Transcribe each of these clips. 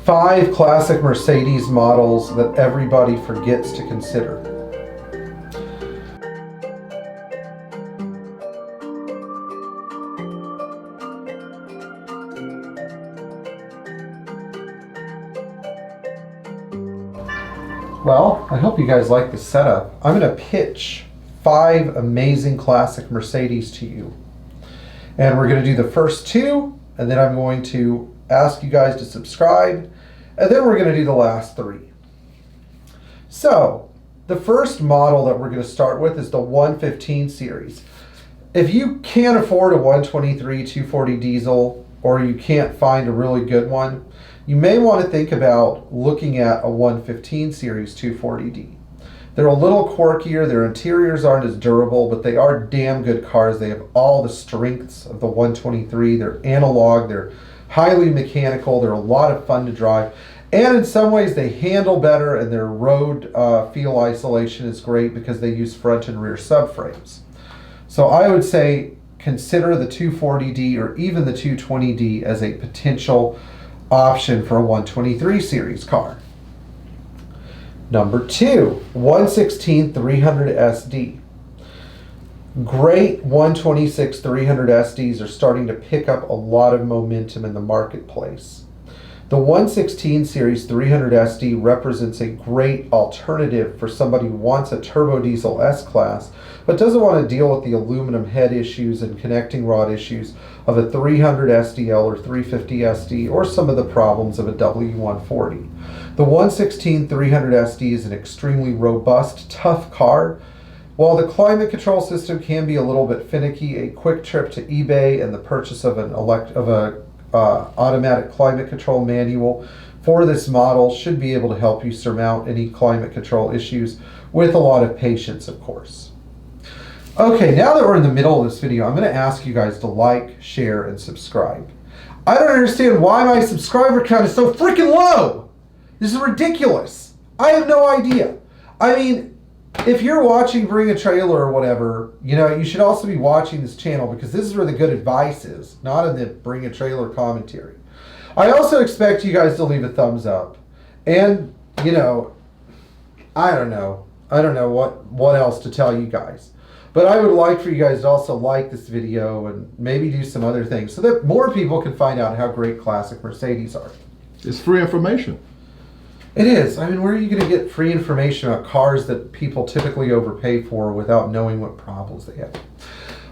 5 classic Mercedes models that everybody forgets to consider. Well, I hope you guys like the setup. I'm going to pitch 5 amazing classic Mercedes to you. And we're going to do the first 2, and then I'm going to ask you guys to subscribe, and then we're going to do the last 3. So, the first model that we're going to start with is the 115 series. If you can't afford a 123 240 diesel, or you can't find a really good one, you may want to think about looking at a 115 series 240D. They're a little quirkier, their interiors aren't as durable, but they are damn good cars. They have all the strengths of the 123. They're analog, they're highly mechanical, they're a lot of fun to drive, and in some ways they handle better, and their road feel isolation is great because they use front and rear subframes. So I would say consider the 240D or even the 220D as a potential option for a 123 series car. Number 2, 116 300 SD. Great 126 300 SDs are starting to pick up a lot of momentum in the marketplace. The 116 series 300 SD represents a great alternative for somebody who wants a turbo diesel S-Class but doesn't want to deal with the aluminum head issues and connecting rod issues of a 300 SDL or 350 SD or some of the problems of a W140. The 116 300 SD is an extremely robust, tough car. While the climate control system can be a little bit finicky, a quick trip to eBay and the purchase of an automatic climate control manual for this model should be able to help you surmount any climate control issues with a lot of patience, of course. Okay, now that we're in the middle of this video, I'm going to ask you guys to like, share, and subscribe. I don't understand why my subscriber count is so freaking low. This is ridiculous. I have no idea. I mean, if you're watching Bring a Trailer or whatever, you know, you should also be watching this channel because this is where the good advice is, not in the Bring a Trailer commentary. I also expect you guys to leave a thumbs up. And, you know, I don't know what else to tell you guys. But I would like for you guys to also like this video and maybe do some other things so that more people can find out how great classic Mercedes are. It's free information. It is. I mean, where are you going to get free information about cars that people typically overpay for without knowing what problems they have?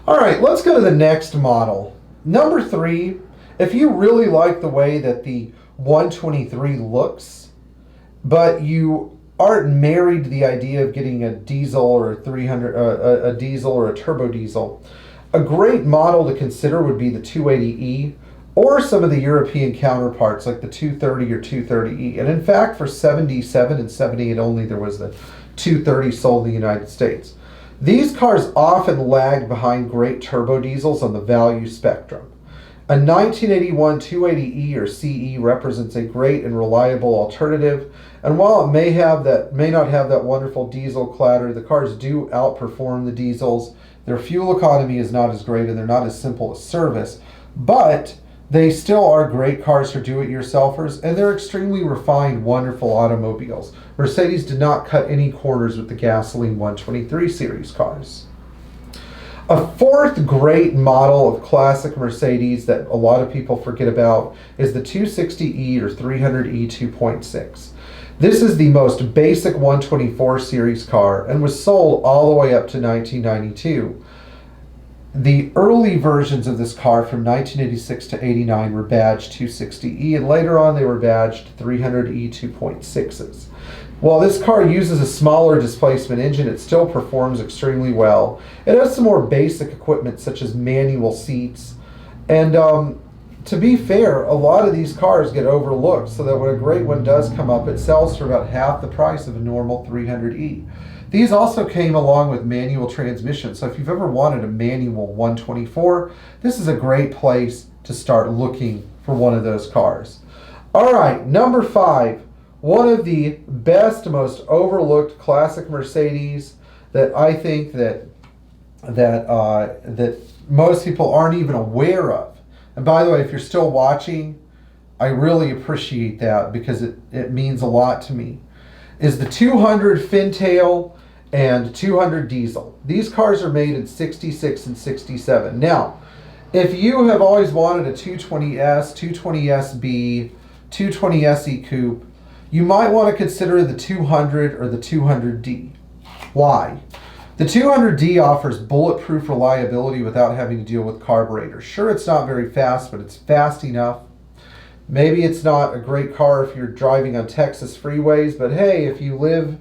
All right, let's go to the next model. Number 3, if you really like the way that the 123 looks, but you aren't married to the idea of getting a diesel or a diesel or a turbo diesel, a great model to consider would be the 280E or some of the European counterparts like the 230 or 230E. And in fact, for 77 and 78 only, there was the 230 sold in the United States. These cars often lag behind great turbo diesels on the value spectrum. A 1981 280E or CE represents a great and reliable alternative, and while it may not have that wonderful diesel clatter, the cars do outperform the diesels. Their fuel economy is not as great and they're not as simple to service, but they still are great cars for do-it-yourselfers, and they're extremely refined, wonderful automobiles. Mercedes did not cut any corners with the gasoline 123 series cars. A 4th great model of classic Mercedes that a lot of people forget about is the 260E or 300E 2.6. This is the most basic 124 series car and was sold all the way up to 1992. The early versions of this car from 1986 to 89 were badged 260E, and later on they were badged 300E 2.6s. While this car uses a smaller displacement engine, it still performs extremely well. It has some more basic equipment such as manual seats. And to be fair, a lot of these cars get overlooked so that when a great one does come up, it sells for about half the price of a normal 300E. These also came along with manual transmission. So if you've ever wanted a manual 124, this is a great place to start looking for one of those cars. All right, number 5. One of the best, most overlooked classic Mercedes that I think that most people aren't even aware of. And by the way, if you're still watching, I really appreciate that because it means a lot to me, is the 200 Fintail and 200 diesel. These cars are made in 66 and 67. Now, if you have always wanted a 220S, 220SB, 220SE coupe, you might want to consider the 200 or the 200D. Why? The 200D offers bulletproof reliability without having to deal with carburetors. Sure, it's not very fast, but it's fast enough. Maybe it's not a great car if you're driving on Texas freeways, but hey, if you live,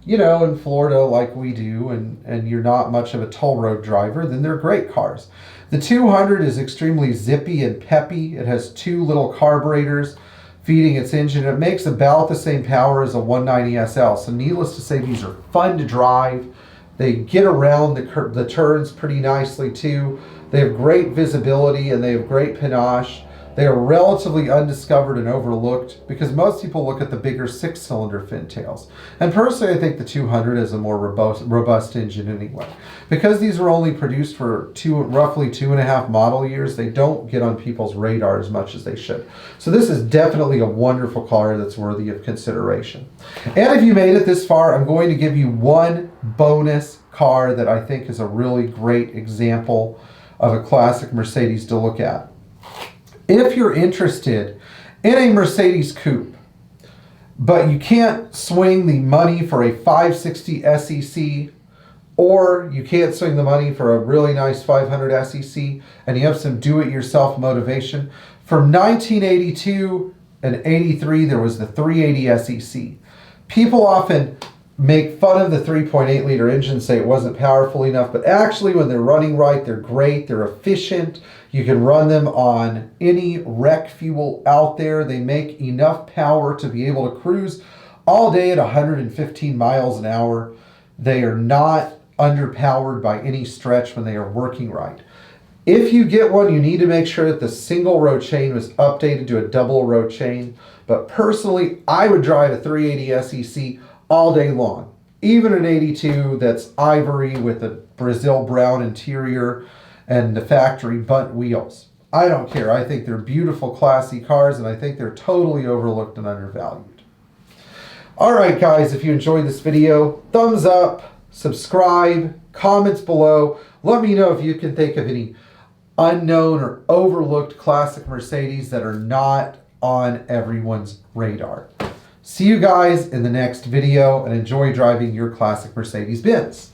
in Florida like we do, and you're not much of a toll road driver, then they're great cars. The 200 is extremely zippy and peppy. It has 2 little carburetors feeding its engine. It makes about the same power as a 190 SL. So needless to say, these are fun to drive. They get around the turns pretty nicely too. They have great visibility and they have great panache. They are relatively undiscovered and overlooked because most people look at the bigger 6-cylinder Fintails. And personally, I think the 200 is a more robust engine anyway. Because these are only produced for roughly 2.5 model years, they don't get on people's radar as much as they should. So this is definitely a wonderful car that's worthy of consideration. And if you made it this far, I'm going to give you one bonus car that I think is a really great example of a classic Mercedes to look at. If you're interested in a Mercedes coupe, but you can't swing the money for a 560 SEC, or you can't swing the money for a really nice 500 SEC, and you have some do-it-yourself motivation, from 1982 and 83, there was the 380 SEC. People often make fun of the 3.8 liter engine, say it wasn't powerful enough, but actually when they're running right, they're great, they're efficient. You can run them on any rec fuel out there. They make enough power to be able to cruise all day at 115 miles an hour. They are not underpowered by any stretch when they are working right. If you get one, you need to make sure that the single row chain was updated to a double row chain. But personally, I would drive a 380 SEC all day long. Even an 82 that's ivory with a Brazil brown interior and the factory bunt wheels. I don't care. I think they're beautiful, classy cars, and I think they're totally overlooked and undervalued. All right, guys, if you enjoyed this video, thumbs up, subscribe, comments below. Let me know if you can think of any unknown or overlooked classic Mercedes that are not on everyone's radar. See you guys in the next video, and enjoy driving your classic Mercedes Benz.